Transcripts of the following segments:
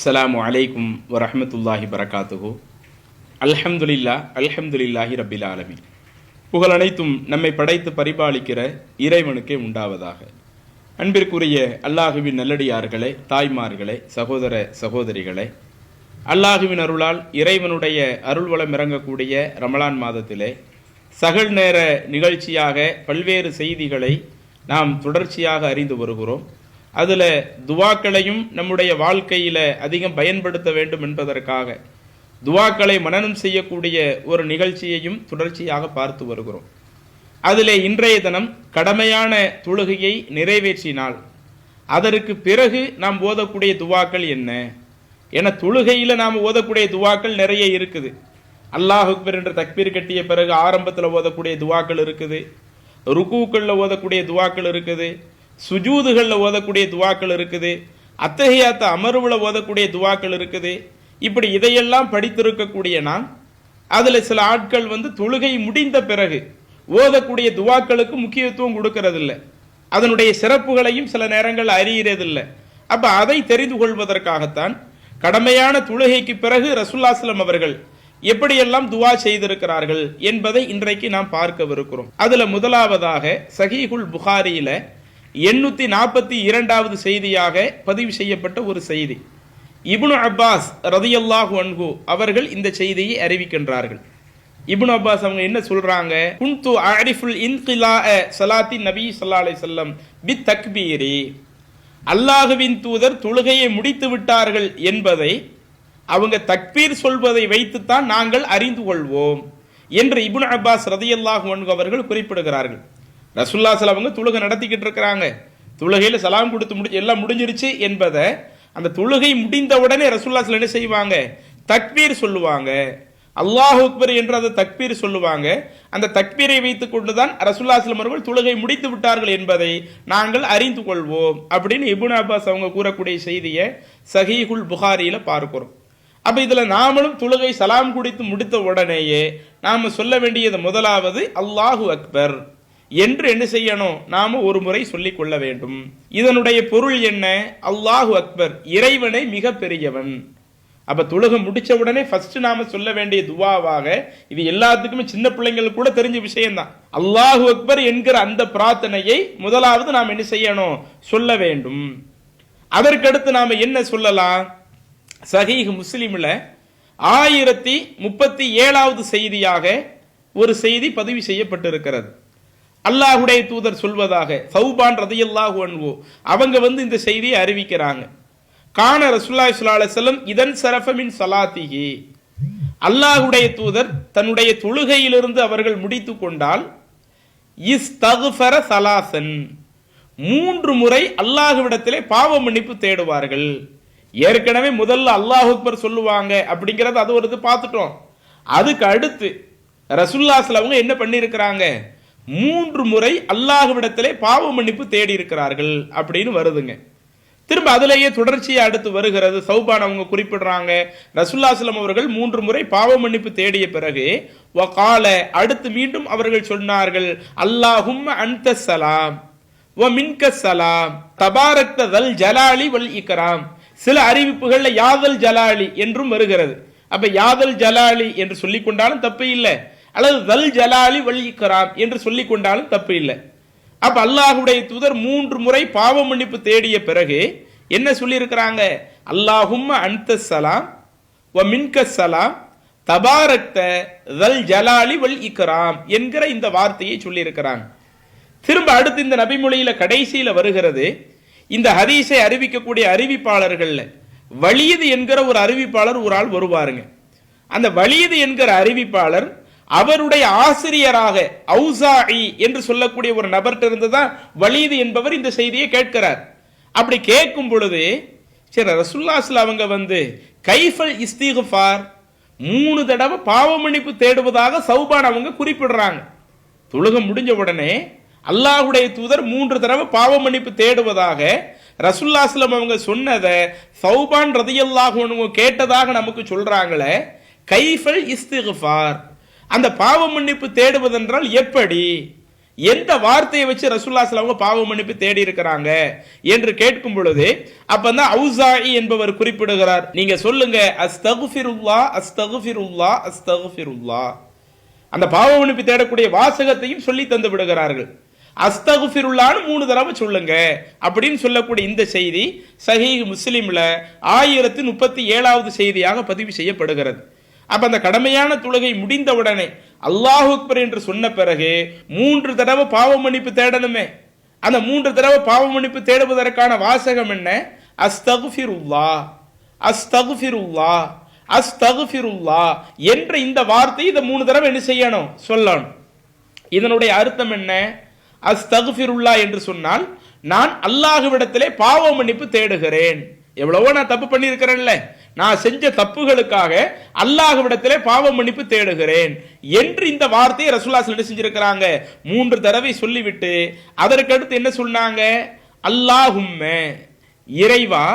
அஸ்ஸலாமு அலைக்கும் வரஹ்மத்துல்லாஹி பரகாத்துஹு. அல்ஹம்துலில்லாஹி ரப்பில் ஆலமீன். புகழ் அனைத்தும் நம்மை படைத்து பரிபாலிக்கிற இறைவனுக்கே உண்டாவதாக. அன்பிற்குரிய அல்லாஹுவின் நல்லடியார்களே, தாய்மார்களே, சகோதர சகோதரிகளே, அல்லாஹுவின் அருளால் இறைவனுடைய அருள்வளம் இறங்கக்கூடிய ரமலான் மாதத்திலே சகல் நேர நிகழ்ச்சியாக பல்வேறு செய்திகளை நாம் தொடர்ச்சியாக அறிந்து வருகிறோம். அதில் துவாக்களையும் நம்முடைய வாழ்க்கையில் அதிகம் பயன்படுத்த வேண்டும் என்பதற்காக துவாக்களை மனனம் செய்யக்கூடிய ஒரு நிகழ்ச்சியையும் தொடர்ச்சியாக பார்த்து வருகிறோம். அதில் இன்றைய தினம் கடமையான தொழுகையை நிறைவேற்றினால் அதற்கு பிறகு நாம் ஓதக்கூடிய துவாக்கள் என்ன என, தொழுகையில் நாம் ஓதக்கூடிய துவாக்கள் நிறைய இருக்குது. அல்லாஹ் அக்பர் என்ற தக்பீர் கட்டிய பிறகு ஆரம்பத்தில் ஓதக்கூடிய துவாக்கள் இருக்குது, ருக்கூக்களில் ஓதக்கூடிய துவாக்கள் இருக்குது, சுஜூதுகளில் ஓதக்கூடிய துவாக்கள் இருக்குது, அத்தஹியாத்த அமர்வுல ஓதக்கூடிய துவாக்கள் இருக்குது. இப்படி இதையெல்லாம் படித்திருக்கக்கூடிய நாம் அதில் சில ஆட்கள் தொழுகை முடிந்த பிறகு ஓதக்கூடிய துவாக்களுக்கு முக்கியத்துவம் கொடுக்கறதில்லை, அதனுடைய சிறப்புகளையும் சில நேரங்கள் அறியறதில்லை. அப்போ அதை தெரிந்து கொள்வதற்காகத்தான் கடமையான தொழுகைக்கு பிறகு ரசூலுல்லாஹி ஸல்லல்லாஹு அலைஹி வஸல்லம் அவர்கள் எப்படியெல்லாம் துவா செய்திருக்கிறார்கள் என்பதை இன்றைக்கு நாம் பார்க்கவிருக்கிறோம். அதில் முதலாவதாக சஹீஹுல் புகாரியில 842வது செய்தியாக பதிவு செய்யப்பட்ட ஒரு செய்தி. இப்னு அப்பாஸ் ரலியல்லாஹு அன்ஹு அவர்கள் இந்த செய்தியை அறிவிக்கின்றார்கள். இப்னு அப்பாஸ் அவங்க என்ன சொல்றாங்க? குன்து அரிஃபுல் இன்கிலாஅ ஸலாத்தி நபி ஸல்லல்லாஹு அலைஹி வஸல்லம் பித் தக்பீரி, அல்லாஹ்வின் தூதர் தொழுகையை முடித்து விட்டார்கள் என்பதை அவங்க தக்பீர் சொல்வதை வைத்துத்தான் நாங்கள் அறிந்து கொள்வோம் என்று இப்னு அப்பாஸ் ரலியல்லாஹு அன்ஹு அவர்கள் குறிப்பிடுகிறார்கள். ரசூலுல்லாஹி ஸல்லல்லாஹு அலைஹி வஸல்லம் தொழுகை நடத்திக்கிட்டு இருக்கிறாங்க, தொழுகையில் சலாம் கொடுத்து எல்லாம் முடிஞ்சிருச்சு என்பதை அந்த தொழுகை முடிந்த உடனே ரசூலுல்லாஹி ஸல்லல்லாஹு அலைஹி வஸல்லம் என்ன செய்வாங்க? தக்பீர் சொல்லுவாங்க, அல்லாஹ் அக்பர் என்று அந்த தக்பீர் சொல்லுவாங்க. அந்த தக்பீரை வைத்துக் கொண்டுதான் ரசூலுல்லாஹி ஸல்லல்லாஹு அலைஹி வஸல்லம் அவர்கள் தொழுகை முடித்து விட்டார்கள் என்பதை நாங்கள் அறிந்து கொள்வோம் அப்படின்னு இப்னு அப்பாஸ் அவங்க கூறக்கூடிய செய்தியை சஹீஹுல் புகாரியில பார்க்கிறோம். அப்ப இதுல நாமளும் தொழுகை சலாம் குடித்து முடித்த உடனேயே நாம சொல்ல வேண்டியது முதலாவது அல்லாஹு அக்பர் என்று என்ன செய்யணும்? நாம ஒரு முறை சொல்லிக் கொள்ள வேண்டும். இதனுடைய பொருள் என்ன? அல்லாஹு அக்பர், இறைவனை மிக பெரியவன். அப்ப தொழுகை முடிச்ச உடனே ஃபர்ஸ்ட் நாம சொல்ல வேண்டிய துவாவாக, இது எல்லாத்துக்குமே சின்ன பிள்ளைங்களுக்கு கூட தெரிஞ்ச விஷயம்தான், அல்லாஹு அக்பர் என்கிற அந்த பிரார்த்தனையை முதலாவது நாம் என்ன செய்யணும்? சொல்ல வேண்டும். அதற்கடுத்து நாம என்ன சொல்லலாம்? சஹீஹ் முஸ்லிம்ல 1037வது செய்தியாக ஒரு செய்தி பதிவு செய்யப்பட்டிருக்கிறது. அல்லாஹுடைய தூதர் சொல்வதாக சௌபான் ரலியல்லாஹு அன்ஹு அவங்க இந்த செய்தியை அறிவிக்கிறாங்க. கான ரசூலுல்லாஹி ஸல்லல்லாஹு அலைஹி வஸல்லம் இதன் ஸரஃப மின் ஸலாத்திஹி, அல்லாஹுடைய தூதர் தன்னுடைய தொழுகையிலிருந்து அவர்கள் முடித்து கொண்டால் இஸ்தக்ஃபர ஸலாசன், 3 முறை அல்லாஹ்விடத்திலே பாவ மன்னிப்பு தேடுவார்கள். ஏற்கனவே முதல்ல அல்லாஹ் அக்பர் சொல்லுவாங்க அப்படிங்கறது அது ஒரு இது பார்த்துட்டோம். அதுக்கு அடுத்து ரசூலுல்லாஹி ஸல்லல்லாஹு அலைஹி வஸல்லம் என்ன பண்ணியிருக்கிறாங்க? 3 முறை அல்லாஹ்விடத்திலே பாவ மன்னிப்பு தேடி இருக்கிறார்கள் அப்படின்னு வருதுங்க. திரும்ப அதிலேயே தொடர்ச்சியை அடுத்து வருகிறது. சௌபான் அவங்க குறிப்பிடுறாங்க, ரசூலுல்லாஹி ஸல்லல்லாஹு அலைஹி வஸல்லம் அவர்கள் 3 முறை பாவ மன்னிப்பு தேடிய பிறகு வகால, அடுத்து மீண்டும் அவர்கள் சொன்னார்கள், அல்லாஹும்ம அன்த ஸலாம் வ மின்க ஸலாம் தபாரக்த தல் ஜலாலி வல் இக்ராம். சில அறிவிப்புகள்ல யாதல் ஜலாலி என்றும் வருகிறது. அப்ப யாதல் ஜலாலி என்று சொல்லிக் கொண்டாலும் தப்பு இல்லை, அல்லது தல் ஜலாலி வல் இக்ராம் என்று சொல்லிக் கொண்டாலும் தப்பு இல்லை. அப்ப அல்லாஹுடைய தூதர் 3 முறை பாவ மன்னிப்பு தேடிய பிறகு என்ன சொல்லி இருக்கிறாங்க? அல்லாஹும்ம அன்த ஸலாம் வ மின்க ஸலாம் தபாரக்த தல் ஜலாலி வல் இக்ராம் என்கிற இந்த வார்த்தையை சொல்லி இருக்கிறாங்க. திரும்ப அடுத்து இந்த நபிமொழியில கடைசியில வருகிறது, இந்த ஹதீஸை அறிவிக்கக்கூடிய அறிவிப்பாளர்கள்ல வலியது என்கிற ஒரு அறிவிப்பாளர் ஒரு ஆள் வருவாருங்க. அந்த வலியது என்கிற அறிவிப்பாளர் அவருடைய ஆசிரியராக ஔசாஇ என்று சொல்லக்கூடிய ஒரு நபர்கிட்ட இருந்துதான் வலியது என்பவர் இந்த செய்தியை கேட்கிறார். அப்படி கேட்கும் பொழுது சரி ரசூலுல்லாஹி ஸல்லல்லாஹு அலைஹி வஸல்லம் அவங்க கைஃபல் இஸ்திக்ஃபார், 3 தடவை பாவ மன்னிப்பு தேடுவதாக சௌபான் அவங்க குறிப்பிடுறாங்க. தொழுகை முடிஞ்ச உடனே அல்லாஹுடைய தூதர் 3 தடவை பாவ மன்னிப்பு தேடுவதாக ரசூலுல்லாஹி ஸல்லல்லாஹு அலைஹி வஸல்லம் அவங்க சொன்னதை சௌபான் ரலியல்லாஹு அன்ஹு கேட்டதாக நமக்கு சொல்றாங்களே, கைஃபல் இஸ்திக்ஃபார், அந்த பாவ மன்னிப்பு தேடுவதென்றால் எப்படி எந்த வார்த்தையை வச்சு ரசூலுல்லாஹி ஸல்லல்லாஹு அலைஹி வஸல்லம் பாவ மன்னிப்பு தேடி இருக்கிறாங்க என்று கேட்கும் பொழுது அப்பதான் அவுசாஇ என்பவர் குறிப்பிடுகிறார், நீங்க சொல்லுங்க அஸ்தக்ஃபிருல்லாஹ் அஸ்தக்ஃபிருல்லாஹ் அஸ்தக்ஃபிருல்லாஹ். அந்த பாவ மன்னிப்பு தேடக்கூடிய வாசகத்தையும் சொல்லி தந்து விடுகிறார்கள். அஸ்தக்ஃபிருல்லாஹ்னு 3 தடவை சொல்லுங்க அப்படின்னு சொல்லக்கூடிய இந்த செய்தி சஹீஹ் முஸ்லிம்ல 1037வது செய்தியாக பதிவு செய்யப்படுகிறது. அப்ப அந்த கடமையான தொழுகை முடிந்தவுடனே அல்லாஹு அக்பர் என்று சொன்ன பிறகு 3 தடவை பாவ மன்னிப்பு தேடணுமே. அந்த 3 தடவை பாவ மன்னிப்பு தேடுவதற்கான வாசகம் என்ன? அஸ்தக்ஃபிருல்லாஹ் அஸ்தக்ஃபிருல்லாஹ் அஸ்தக்ஃபிருல்லாஹ் என்ற இந்த வார்த்தை இதை 3 தடவை என்ன செய்யணும்? சொல்லணும். இதனுடைய அர்த்தம் என்ன? அஸ்தக்ஃபிருல்லாஹ் என்று சொன்னால் நான் அல்லாஹ்விடத்திலே பாவ மன்னிப்பு தேடுகிறேன். எவ்வளவோ நான் தப்பு பண்ணி இருக்கிறேன்ல, நான் செஞ்ச தப்புகளுக்காக அல்லாஹ்விடத்திலே பாவ மன்னிப்பு தேடுகிறேன் என்று இந்த வார்த்தையை ரசூலுல்லாஹி என்ன செஞ்சிருக்கிறாங்க? 3 தடவை சொல்லிவிட்டு அதற்கு அடுத்து என்ன சொன்னாங்க? அல்லாஹும்ம இறைவா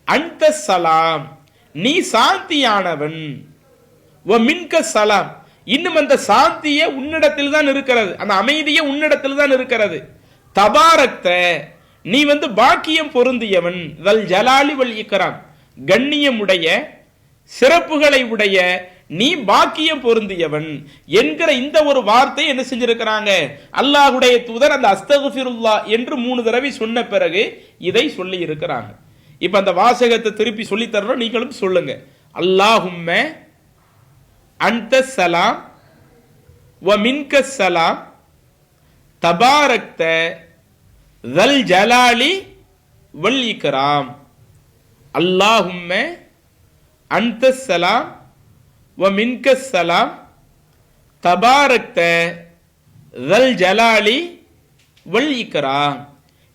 அன்த சலாம் நீ சாந்தியானவன், வ மின்க சலாம் இன்னும் அந்த சாந்தியே உன்னிடத்தில் தான் இருக்கிறது, அந்த அமைதியே உன்னிடத்தில் தான் இருக்கிறது. தபாரக்த நீ பாக்கியம் பொருந்தியவன், வல் ஜலாலி வல் இக்ராம் கண்ணியமுடைய சிறப்புகளை உடைய நீ பாக்கியம் பொருந்தியவன் என்கிற இந்த ஒரு வார்த்தை என்ன செஞ்சிருக்கிறாங்க? அல்லாஹ்வுடைய தூதர் அந்த அஸ்தக்ஃபிருல்லாஹ் என்று 3 தடவை சொன்ன பிறகு இதை சொல்லி இருக்கிறாங்க. இப்ப அந்த வாசகத்தை திருப்பி சொல்லி தர்றோம், நீங்களும் சொல்லுங்க. அல்லாஹும்ம அன்த ஸலாம் வ மின்க ஸலாம் தபாரக்த ஸல் ஜலாலி வல் இக்ராம். அல்லாஹும்ம அன்த ஸலாம் வ மின்க ஸலாம் தபாரக்த ஸல் ஜலாலி வல் இக்ராம்.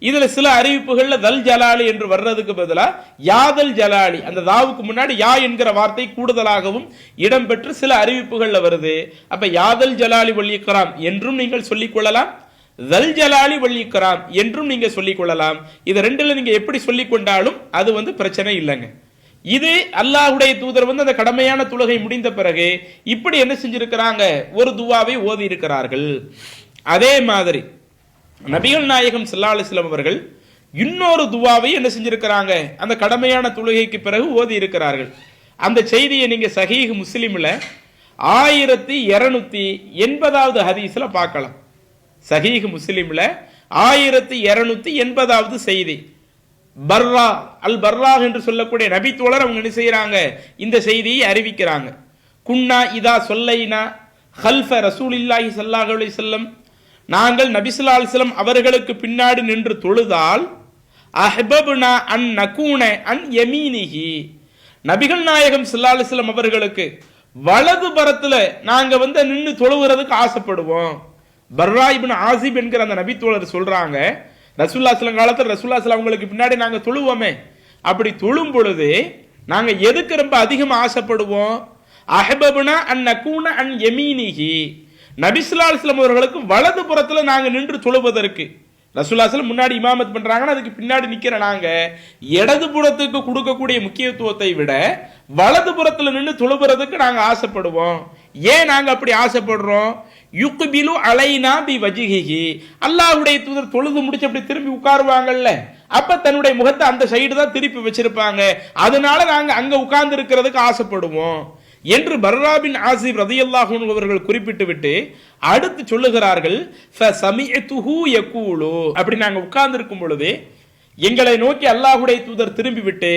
இதுல சில அறிவிப்புகள்ல தல் ஜலாலி என்று வர்றதுக்கு பதிலா யாதல் ஜலாலி, அந்த தாவுக்கு முன்னாடி யா என்கிற வார்த்தை கூடுதலாகவும் இடம்பெற்று சில அறிவிப்புகள்ல வருது. அப்ப யாதல் ஜலாலி வல் இக்ராம் என்றும் நீங்கள் சொல்லிக் கொள்ளலாம், தல் ஜலாலி வல் இக்ராம் என்றும் நீங்க சொல்லிக் கொள்ளலாம். இது ரெண்டுல நீங்க எப்படி சொல்லிக் கொண்டாலும் அது பிரச்சனை இல்லைங்க. இது அல்லாஹ்வுடைய தூதர் அந்த கடமையான தொழுகை முடிந்த பிறகு இப்படி என்ன செஞ்சிருக்கிறாங்க? ஒரு துவாவை ஓதி இருக்கிறார்கள். அதே மாதிரி நபிகள் நாயகம் ஸல்லல்லாஹு அலைஹி வஸல்லம் அவர்கள் இன்னொரு துவாவை என்ன செஞ்சிருக்கிறாங்க? அந்த கடமையான தொழுகைக்கு பிறகு ஓதி இருக்கிறார்கள். அந்த செய்தியை நீங்க சஹீஹ் முஸ்லிம்ல 1280வது ஹதீஸ்ல பார்க்கலாம். சஹீஹ் முஸ்லிம்ல 1280வது செய்தி. பர்ரா அல் பர்ரா என்று சொல்லக்கூடிய நபி தோழர் அவங்க என்ன செய்யறாங்க? இந்த செய்தியை அறிவிக்கிறாங்க. குன்னா இதா சொல்லைனா ஹல்ஃப ரசூலில்லாஹி ஸல்லல்லாஹு அலைஹி வஸல்லம் நாங்கள் நபி ஸல்லல்லாஹு அலைஹி வஸல்லம் அவர்களுக்கு பின்னாடி நின்று தொழுதால் அஹ்பப்னா அன் நகூன அன் யமீனிஹி நபிகள் நாயகம் ஸல்லல்லாஹு அலைஹி வஸல்லம் அவர்களுக்கு வலது புறத்துல நாங்க நின்று தொழுகிறதுக்கு ஆசைப்படுவோம். பர்ரா இப்னு ஆசிப் என்கிற அந்த நபி தோழர் சொல்றாங்க, ரசூலுல்லாஹி ஸல்லல்லாஹு காலத்துல ரசூலுல்லாஹி ஸல்லல்லாஹு அவங்களுக்கு பின்னாடி நாங்க தொழுவோமே, அப்படி தொழும் பொழுது நாங்க எதுக்கு ரொம்ப அதிகமா ஆசைப்படுவோம்? அஹ்பப்னா அன் நகூன அன் யமீனிஹி நபி ஸல்லல்லாஹு அலைஹி வஸல்லம் அவர்களுக்கு வலது புறத்துல நாங்க நின்று தொழுவதற்கு. ரசூலுல்லாஹி ஸல்லல்லாஹு முன்னாடி இமாமத் பண்றாங்கன்னா அதுக்கு பின்னாடி நிக்கிற நாங்க இடது புறத்துக்கு கொடுக்கக்கூடிய முக்கியத்துவத்தை விட வலது புறத்துல நின்று தொழுகிறதுக்கு நாங்க ஆசைப்படுவோம். ஏன் நாங்க அப்படி ஆசைப்படுறோம்? யுக்பிலு அலைனா பி வஜ்ஹிஹி அல்லாஹ்வுடைய தூதர் தொழுது முடிச்சு அப்படி திரும்பி உட்காருவாங்கல்ல, அப்ப தன்னுடைய முகத்தை அந்த சைடு தான் திருப்பி வச்சிருப்பாங்க, அதனால நாங்க அங்க உட்கார்ந்து இருக்கிறதுக்கு ஆசைப்படுவோம் என்று பர்ரா பின் ஆசிப் ரலியல்லாஹு அன்ஹு அவர்கள் குறிப்பிட்டு விட்டு அடுத்து சொல்லுகிறார்கள், ஃபஸமிஅதுஹு யகூலு அப்படி நாங்க உட்கார்ந்து இருக்கும் பொழுது எங்களை நோக்கி அல்லாஹ்வுடைய தூதர் திரும்பி விட்டு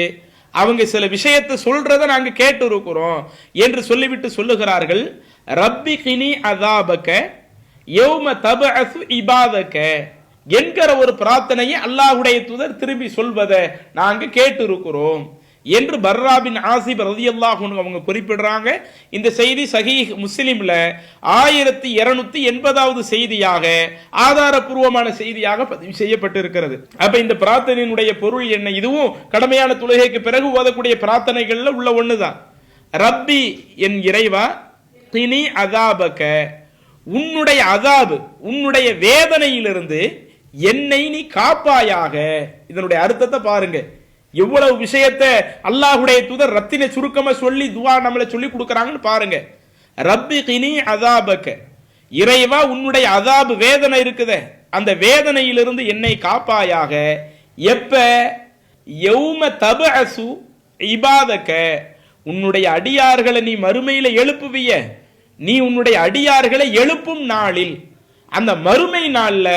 அவங்க சில விஷயத்தை சொல்றத நாங்க கேட்டு இருக்கிறோம் என்று சொல்லிவிட்டு சொல்லுகிறார்கள், ரப்பி கினி அஸாபக யௌம தபஅஸு இபாதக என்கிற ஒரு பிரார்த்தனையை அல்லாஹ்வுடைய தூதர் திரும்பி சொல்வதை நாங்க கேட்டு இருக்கிறோம் என்று பர்ரா பின் ஆசிப் ரலியல்லாஹு அன்ஹு அவங்க குறிப்பிடுறாங்க. இந்த செய்தி சஹீஹ் முஸ்லிம்ல 1280வது செய்தியாக ஆதாரபூர்வமான செய்தியாக பதிவு செய்யப்பட்டிருக்கிறது. அப்ப இந்த பிரார்த்தனையினுடைய பொருள் என்ன? இதுவும் கடமையான தொழுகைக்கு பிறகு ஓதக்கூடிய பிரார்த்தனைகள்ல உள்ள ஒண்ணுதான். ரப்பி என் இறைவா, கினி அஸாபக உன்னுடைய அஸாபு உன்னுடைய வேதனையிலிருந்து என்னை நீ காப்பாயாக. இதனுடைய அர்த்தத்தை பாருங்க, எவ்வளவு விஷயத்தை அல்லாஹ்வுடைய தூதர் ரத்தின சுருக்கமா சொல்லி துவா நம்மளை சொல்லி கொடுக்கறாங்கன்னு பாருங்க. ரப்பி கினி அஸாபக இறைவா உன்னுடைய அதாபு வேதனை இருக்குதே, அந்த வேதனையிலிருந்து என்னை காப்பாயாக. எப்ப? யௌம தபஅசு இபாதக, உன்னுடைய அடியார்களை நீ மறுமையில எழுப்புவிய, நீ உன்னுடைய அடியார்களை எழுப்பும் நாளில், அந்த மறுமை நாள்ல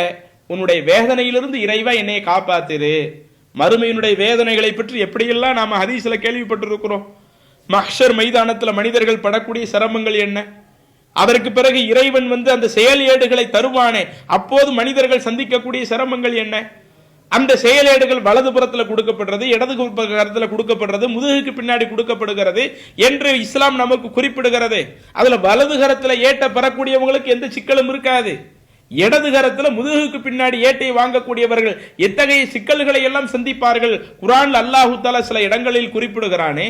உன்னுடைய வேதனையிலிருந்து இறைவா என்னை காப்பாத்திரு. மறுமையினுடைய வேதனைகளை பற்றி எப்படியெல்லாம் நாம ஹதீஸ்ல கேள்விப்பட்டிருக்கிறோம். மஹ்ஷர் மைதானத்தில் மனிதர்கள் படக்கூடிய சிரமங்கள் என்ன, அதற்கு பிறகு இறைவன் அந்த செயல் ஏடுகளை தருவானே, அப்போது மனிதர்கள் சந்திக்கக்கூடிய சிரமங்கள் என்ன, அந்த செயலேடுகள் வலது புறத்தில் கொடுக்கப்படுறது, இடது புறத்தில் கொடுக்கப்படுறது, முதுகுக்கு பின்னாடி கொடுக்கப்படுகிறது என்று இஸ்லாம் நமக்கு குறிப்பிடுகிறது. அதுல வலது கரத்தில் ஏட்ட பெறக்கூடியவங்களுக்கு எந்த சிக்கலும் இருக்காது. இடது கரத்தில் முதுகுக்கு பின்னாடி ஏட்டை வாங்கக்கூடியவர்கள் எத்தகைய சிக்கல்களை எல்லாம் சந்திப்பார்கள் குர்ஆன்ல அல்லாஹ் தஆலா சில இடங்களில் குறிப்பிடுகிறானே.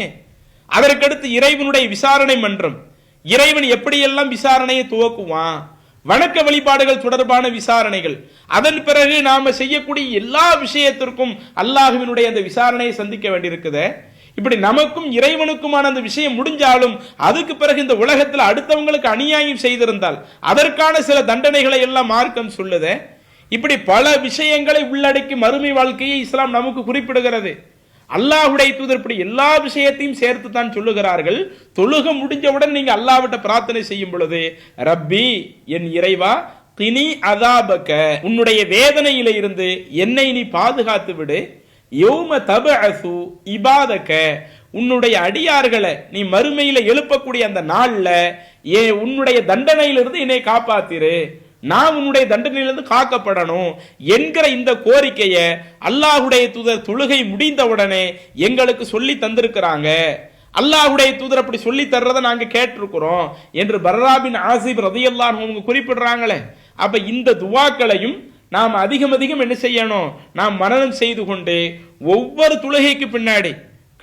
அதற்கடுத்து இறைவனுடைய விசாரணை மன்றம், இறைவன் எப்படியெல்லாம் விசாரணையை துவக்குவான், வணக்க வழிபாடுகள் தொடர்பான விசாரணைகள், அதன் பிறகு நாம செய்யக்கூடிய எல்லா விஷயத்திற்கும் அல்லாஹ்வினுடைய அந்த விசாரணையை சந்திக்க வேண்டியிருக்குது. இப்படி நமக்கும் இறைவனுக்குமான அந்த விஷயம் முடிஞ்சாலும் அதுக்கு பிறகு இந்த உலகத்தில் அடுத்தவங்களுக்கு அநியாயம் செய்திருந்தால் அதற்கான சில தண்டனைகளை எல்லாம் மார்க்கம் சொல்லுது. இப்படி பல விஷயங்களை உள்ளடக்கி மறுமை வாழ்க்கையை இஸ்லாம் நமக்கு குறிப்பிடுகிறது. அல்லாஹ்வுடைய தூதர் இப்படி எல்லா விஷயத்தையும் சேர்த்து தான் சொல்லுகிறார்கள். தொழுக முடிஞ்சவுடன் நீங்க அல்லாஹ்விட்ட பிரார்த்தனை செய்யும் பொழுது, ரப்பி என் இறைவா, கினி அதாபக, உன்னுடைய வேதனையில இருந்து என்னை நீ பாதுகாத்து விடு. யௌம தபஅசு இபாதக, உன்னுடைய அடியார்களை நீ மறுமையில எழுப்பக்கூடிய அந்த நாள்ல உன்னுடைய தண்டனையிலிருந்து என்னை காப்பாத்திரு, நான் உன்னுடைய தண்டனையிலிருந்து காக்கப்படணும் என்கிற இந்த கோரிக்கையை அல்லாஹ்வுடைய தூதர் தொழுகை முடிந்தவுடனே எங்களுக்கு சொல்லி தந்திருக்கிறாங்க. அல்லாஹ்வுடைய தூதர் அப்படி சொல்லி தர்றதை நாங்க கேட்டிருக்கிறோம் என்று பர்ரா பின் ஆசிப் ரலியல்லாஹு அன்ஹு குறிப்பிடுறாங்களே. அப்ப இந்த துவாக்களையும் நாம் அதிகம் அதிகம் என்ன செய்யணும், நாம் மனனம் செய்து கொண்டு ஒவ்வொரு தொழுகைக்கு பின்னாடி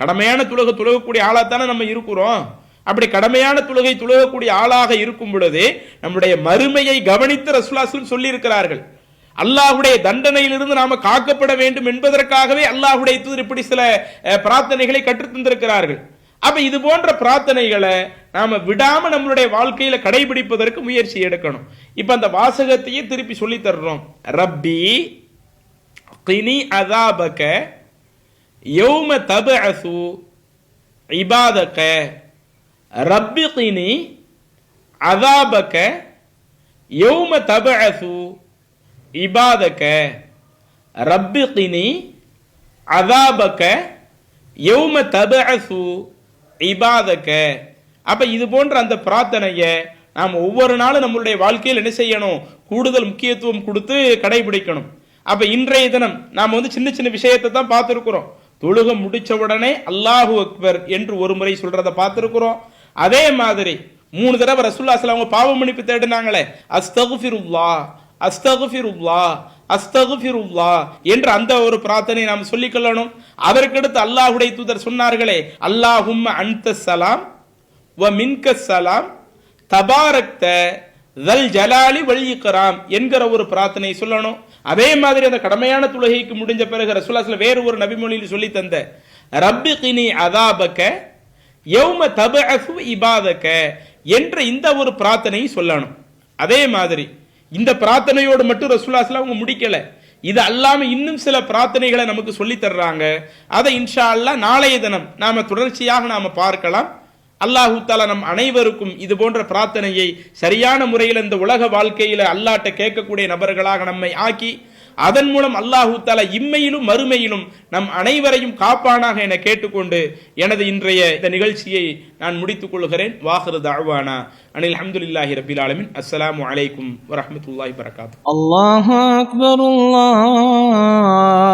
கடமையான தொழுகக்கூடிய ஆளாத்தானே நம்ம இருக்கிறோம். அப்படி கடமையான தொழுகை தொழுகக்கூடிய ஆளாக இருக்கும் பொழுது நம்முடைய மறுமையை கவனித்து ரசூலுல்லாஹ் சொல்லி இருக்கிறார்கள். அல்லாஹ்வுடைய தண்டனையிலிருந்து நாம காக்கப்பட வேண்டும் என்பதற்காகவே அல்லாஹ்வுடைய தூதர் இப்படி சில பிரார்த்தனைகளை கற்றுத் தந்திருக்கிறார்கள். அப்ப இது போன்ற பிரார்த்தனைகளை நாம விடாம நம்மளுடைய வாழ்க்கையில கடைபிடிப்பதற்கு முயற்சி எடுக்கணும். இப்ப அந்த வாசகத்தையே திருப்பி சொல்லி தர்றோம். ரப்பி கினி அதாபக யௌம தபஅசு இபாதக, ரப்பி கினி அதாபக யௌம தபஅசு இபாதக, ரப்பி கினி அதாபக யௌம தபஅசு இபாதக. அப்ப இது போன்ற அந்த பிரார்த்தனையை நாம் ஒவ்வொரு நாளும் நம்மளுடைய வாழ்க்கையில் என்ன செய்யணும், கூடுதல் முக்கியத்துவம் கொடுத்து கடைபிடிக்கணும். அப்ப இன்றைய தினம் நாம் சின்ன சின்ன விஷயத்தை தான் பார்த்திருக்கிறோம். தொழுகை முடிச்ச உடனே அல்லாஹு அக்பர் என்று ஒரு முறை சொல்றதை பார்த்திருக்கிறோம். அதே மாதிரி 3 தடவை ரசூலுல்லாஹி ஸல்லல்லாஹு அலைஹி வஸல்லம் பாவ மன்னிப்பு தேடினாங்களே, அஸ்தக்ஃபிருல்லாஹ் அஸ்தக்ஃபிருல்லாஹ் அஸ்தக்ஃபிருல்லாஹ் என்ற அந்த ஒரு பிரார்த்தனை நாம் சொல்லிக் கொள்ளணும். அதற்கடுத்து அல்லாஹ்வுடைய தூதர் சொன்னார்களே, அல்லாஹும்ம அன்தஸ் ஸலாம் வ மின்கஸ் ஸலாம் தபாரக்த ஸல் ஜலாலி வல் இக்ராம் என்கிற ஒரு பிரார்த்தனை சொல்லணும். அதே மாதிரி அந்த கடமையான தொழுகைக்கு முடிஞ்ச பிறகு ரசூலுல்லாஹி ஸல்லல்லாஹு வேறு ஒரு நபிமொழியில் சொல்லி தந்த ரப்பி கினி அதாபக யௌம தபஅசு இபாதக என்ற இந்த ஒரு பிரார்த்தனையை சொல்லணும். அதே மாதிரி இந்த பிரார்த்தனையோடு மட்டும் ரசூலுல்லாஹி ஸல்லல்லாஹு அவங்க முடிக்கல, இது அல்லாம இன்னும் சில பிரார்த்தனைகளை நமக்கு சொல்லி தர்றாங்க. அதை இன்ஷா அல்லாஹ் நாளைய தினம் நாம தொடர்ச்சியாக நாம பார்க்கலாம். அல்லாஹு தஆலா நம் அனைவருக்கும் இது போன்ற பிரார்த்தனையை சரியான முறையில் இந்த உலக வாழ்க்கையில அல்லாஹ்ட்ட கேட்கக்கூடிய நபர்களாக நம்மை ஆக்கி அதன் மூலம் அல்லாஹு தஆலா இம்மையிலும் மறுமையிலும் நம் அனைவரையும் காப்பானாக என கேட்டுக்கொண்டு எனது இன்றைய இந்த நிகழ்ச்சியை நான் முடித்துக் கொள்கிறேன். வாஹிரு தஅவானா அனில் ஹம்துலில்லாஹி ரப்பில் ஆலமீன். அஸ்ஸலாமு அலைக்கும் வரஹ்மத்துல்லாஹி வபரகாத்துஹு. அல்லாஹு அக்பர். அல்லாஹ்